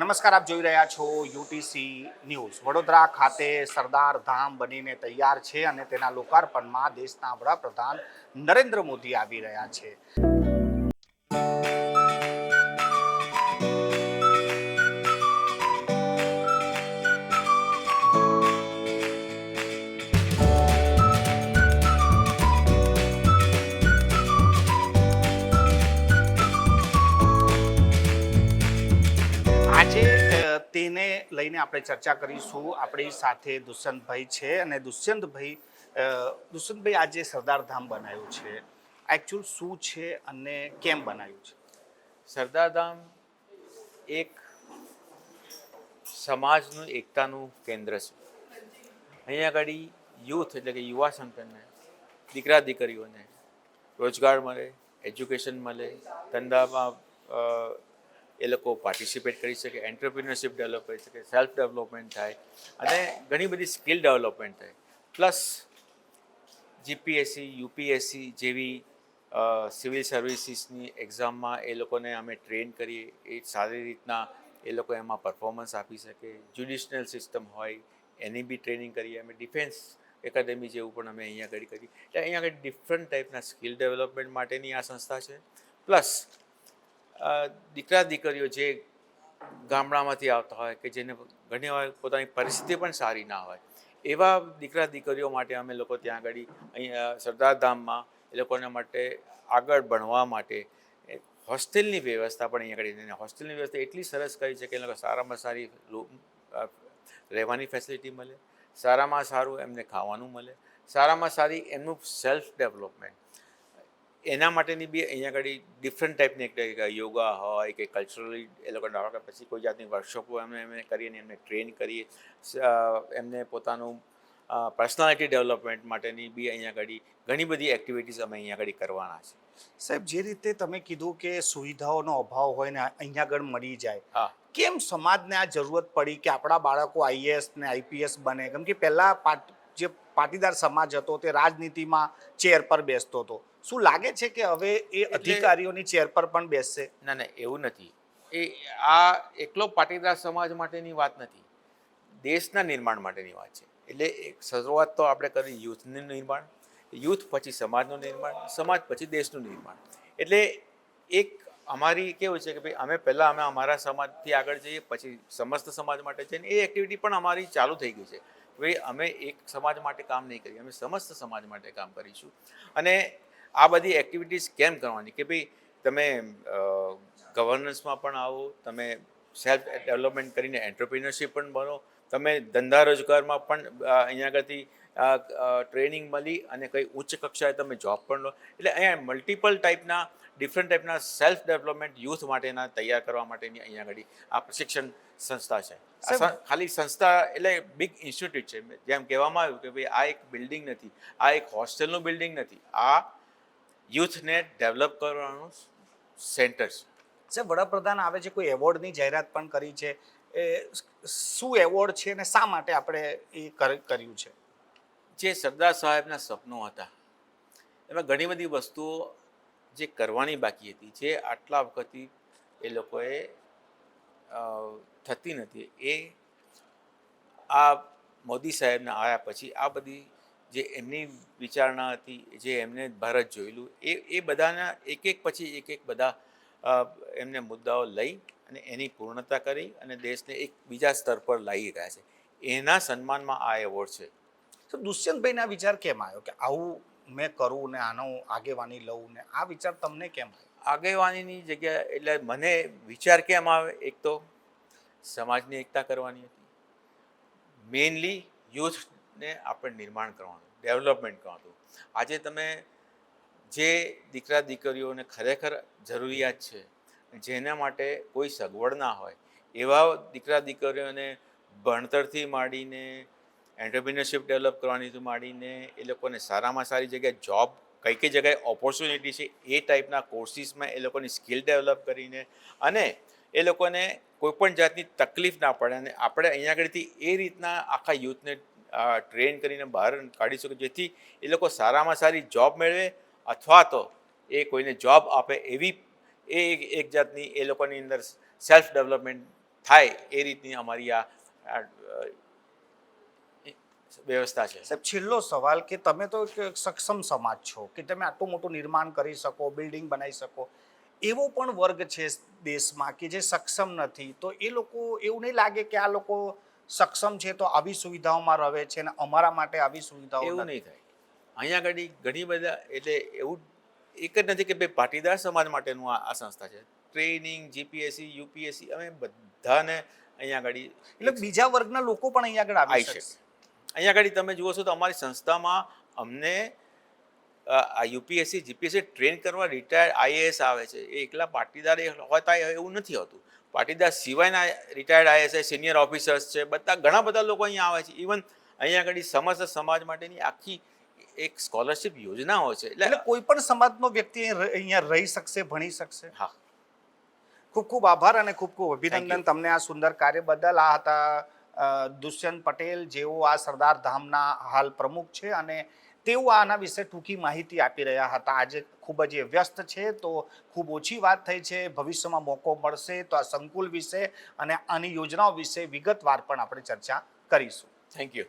નમસ્કાર, આપ જોઈ રહ્યા છો યુટીસી ન્યૂઝ. વડોદરા ખાતે સરદાર ધામ બનીને તૈયાર છે અને તેના લોકાર્પણમાં દેશના વડાપ્રધાન નરેન્દ્ર મોદી આવી રહ્યા છે. આજે તેને લઈને આપણે ચર્ચા કરીશું. આપણી સાથે દુષ્યંતભાઈ છે અને દુષ્યંતભાઈ આજે સરદાર ધામ બનાવ્યું છે, એકચ્યુઅલ શું છે અને કેમ બનાવ્યું છે? સરદાર ધામ એક સમાજનું એકતાનું કેન્દ્ર છે. અહીંયા આગળ યુથ એટલે કે યુવા સંકલનને, દીકરા દીકરીઓને રોજગાર મળે, એજ્યુકેશન મળે, ધંધામાં એ લોકો પાર્ટિસિપેટ કરી શકે, એન્ટરપ્રિન્યોરશિપ ડેવલપ કરી શકે, સેલ્ફ ડેવલપમેન્ટ થાય અને ઘણી બધી સ્કિલ ડેવલપમેન્ટ થાય. પ્લસ જીપીએસસી, યુપીએસસી જેવી સિવિલ સર્વિસીસની એક્ઝામમાં એ લોકોને અમે ટ્રેન કરીએ, એ સારી રીતના એ લોકો એમાં પરફોર્મન્સ આપી શકે. જ્યુડિશિયલ સિસ્ટમ હોય એની બી ટ્રેનિંગ કરીએ અમે. ડિફેન્સ એકેડેમી જેવું પણ અમે અહીંયા આગળ કરીએ. એટલે અહીંયા આગળ ડિફરન્ટ ટાઈપના સ્કિલ ડેવલપમેન્ટ માટેની આ સંસ્થા છે. પ્લસ દીકરા દીકરીઓ જે ગામડામાંથી આવતા હોય કે જેને ઘણી વાર પોતાની પરિસ્થિતિ પણ સારી ના હોય, એવા દીકરા દીકરીઓ માટે અમે લોકો ત્યાં આગળ અહીંયા સરદાર ધામમાં એ લોકોના માટે આગળ ભણવા માટે હોસ્ટેલની વ્યવસ્થા પણ અહીંયા આગળ. હોસ્ટેલની વ્યવસ્થા એટલી સરસ કરી છે કે એ લોકો સારામાં સારી રહેવાની ફેસિલિટી મળે, સારામાં સારું એમને ખાવાનું મળે, સારામાં સારી એમનું સેલ્ફ ડેવલપમેન્ટ, એના માટેની બી અહીંયા આગળ ડિફરન્ટ ટાઈપની એક યોગા હોય કે કલ્ચરલી એ લોકો પછી કોઈ જાતની વર્કશોપો એમને કરીને એમને ટ્રેન કરીએ. એમને પોતાનું પર્સનાલિટી ડેવલપમેન્ટ માટેની બી અહીંયા આગળ ઘણી બધી એક્ટિવિટીઝ અમે અહીંયા આગળ કરવાના છે. સાહેબ, જે રીતે તમે કીધું કે સુવિધાઓનો અભાવ હોય ને અહીંયા આગળ મળી જાય, હા, કેમ સમાજને આ જરૂરત પડી કે આપણા બાળકો આઈએએસ ને આઈપીએસ બને? કેમ કે પહેલા જે પાટીદાર સમાજ હતો તે રાજનીતિમાં ચેર પર બેસતો હતો. શું લાગે છે કે હવે એ અધિકારીઓની ચેર પર પણ બેસશે? ના ના, એવું નથી. આ એકલો પાટીદાર સમાજ માટેની વાત નથી, દેશના નિર્માણ માટેની વાત છે. એટલે એક શરૂઆત તો આપણે કરી યુથનું નિર્માણ, યુથ પછી સમાજનું નિર્માણ, સમાજ પછી દેશનું નિર્માણ. એટલે એક અમારી કેવું છે કે ભાઈ અમે પહેલાં અમારા સમાજથી આગળ જઈએ, પછી સમસ્ત સમાજ માટે જઈને એ એક્ટિવિટી પણ અમારી ચાલુ થઈ ગઈ છે. ભાઈ અમે એક સમાજ માટે કામ નહીં કરીએ, અમે સમસ્ત સમાજ માટે કામ કરીશું. અને આ બધી એક્ટિવિટીઝ કેમ કરવાની કે ભાઈ તમે ગવર્નન્સમાં પણ આવો, તમે સેલ્ફ ડેવલપમેન્ટ કરીને એન્ટરપ્રિન્યોરશિપ પણ બનો, તમે ધંધા રોજગારમાં પણ અહીંયા આગળથી ટ્રેનિંગ મળી અને કંઈ ઉચ્ચ કક્ષાએ તમે જોબ પણ લો. એટલે અહીંયા મલ્ટિપલ ટાઈપના ડિફરન્ટ ટાઈપના સેલ્ફ ડેવલપમેન્ટ યુથ માટેના તૈયાર કરવા માટેની અહીંયા આગળ આ પ્રશિક્ષણ સંસ્થા છે. ખાલી સંસ્થા એટલે બિગ ઇન્સ્ટિટ્યૂટ છે. જેમ કહેવામાં આવ્યું કે ભાઈ આ એક બિલ્ડિંગ નથી, આ એક હોસ્ટેલનું બિલ્ડિંગ નથી, આ યુથને ડેવલપ કરવાનું સેન્ટર છે. સાહેબ, વડાપ્રધાન આવે છે, કોઈ એવોર્ડની જાહેરાત પણ કરી છે. એ શું એવોર્ડ છે અને શા માટે આપણે એ કર્યું છે? જે સરદાર સાહેબના સપનો હતા એમાં ઘણી બધી વસ્તુઓ જે કરવાની બાકી હતી, જે આટલા વખતથી એ લોકોએ થતી નથી, એ આ મોદી સાહેબના આવ્યા પછી આ બધી જે એમની વિચારણા હતી, જે એમને ભારત જોયેલું, એ બધાના એક એક પછી એક બધા એમને મુદ્દાઓ લઈ અને એની પૂર્ણતા કરી અને દેશને એક બીજા સ્તર પર લાવી રહ્યા છે. એના સન્માનમાં આ એવોર્ડ છે. તો દુષ્યંતભાઈના વિચાર કેમ આવ્યો કે આવું મેં કરું ને આનો આગેવાની લઉં ને આ વિચાર તમને કેમ આવ્યો? આગેવાનીની જગ્યા એટલે મને વિચાર કેમ આવે, એક તો સમાજની એકતા કરવાની હતી, મેઇનલી યુથને આપણે નિર્માણ કરવાનું, ડેવલપમેન્ટ કરવાનું. આજે તમે જે દીકરા દીકરીઓને ખરેખર જરૂરિયાત છે, જેના માટે કોઈ સગવડ ના હોય, એવા દીકરા દીકરીઓને ભણતરથી માંડીને એન્ટરપ્રિન્યોરશિપ ડેવલપ કરવાનીથી માંડીને એ લોકોને સારામાં સારી જગ્યાએ જોબ કઈ કઈ જગ્યાએ ઓપોર્ચ્યુનિટી છે એ ટાઈપના કોર્સિસમાં એ લોકોની સ્કિલ ડેવલપ કરીને અને એ લોકોને કોઈપણ જાતની તકલીફ ના પડે અને આપણે અહીંયા આગળથી એ રીતના આખા યુથને ટ્રેન કરીને બહાર કાઢી શકીએ, જેથી એ લોકો સારામાં સારી જોબ મેળવે અથવા તો એ કોઈને જોબ આપે એવી એ એક જાતની એ લોકોની અંદર સેલ્ફ ડેવલપમેન્ટ થાય એ રીતની અમારી આ વ્યવસ્થા છે. સાહેબ છેલ્લો સવાલ કે તમે તો એક સક્ષમ સમાજ છો કે તમે આટલું મોટું નિર્માણ કરી શકો, બિલ્ડિંગ બનાવી શકો, એવો પણ વર્ગ છે દેશમાં કે જે સક્ષમ નથી, તો એ લોકો એવું નહીં લાગે કે આ લોકો સક્ષમ છે તો આવી સુવિધાઓમાં રહે છે અને અમારા માટે આવી સુવિધાઓ એવું નથી? નહીં થાય. અહીંયા આગળ ઘણી બધા એટલે એવું એક જ નથી કે ભાઈ પાટીદાર સમાજ માટેનું આ સંસ્થા છે. ટ્રેનિંગ, જીપીએસસી, યુપીએસસી અમે બધાને અહીંયા આગળ એટલે બીજા વર્ગના લોકો પણ અહીંયા આગળ આવી આવી શકે. શકે. અહીંયા આગળ તમે જુઓ છો તો અમારી સંસ્થામાં અમને આ યુપીએસસી જીપીએસસી ટ્રેન કરવા રિટાયર્ડ આઈએએસ આવે છે. એ એકલા પાટીદાર હોતા એવું નથી હોતું. પાટીદાર સિવાયના રિટાયર્ડ આઈએએસ સિનિયર ઓફિસર્સ છે, બધા ઘણા બધા લોકો અહીંયા આવે છે. ઇવન અહીંયા આગળ સમસ્ત સમાજ માટેની આખી એક સ્કોલરશિપ યોજનાઓ છે. એટલે કોઈ પણ સમાજનો વ્યક્તિ અહીંયા રહી શકશે, ભણી શકશે. હા, ખૂબ ખૂબ આભાર અને ખૂબ ખૂબ Thank અભિનંદન you. તમને આ સુંદર કાર્ય બદલ. આ હતા દુષ્યંત પટેલ, જેઓ આ સરદાર ધામના હાલ પ્રમુખ છે અને તેઓ આના વિશે ટૂંકી માહિતી આપી રહ્યા હતા. આજે ખૂબ જ એ વ્યસ્ત છે તો ખૂબ ઓછી વાત થઈ છે. ભવિષ્યમાં મોકો મળશે તો આ સંકુલ વિશે અને આની યોજનાઓ વિશે વિગતવાર પણ આપણે ચર્ચા કરીશું. Thank you.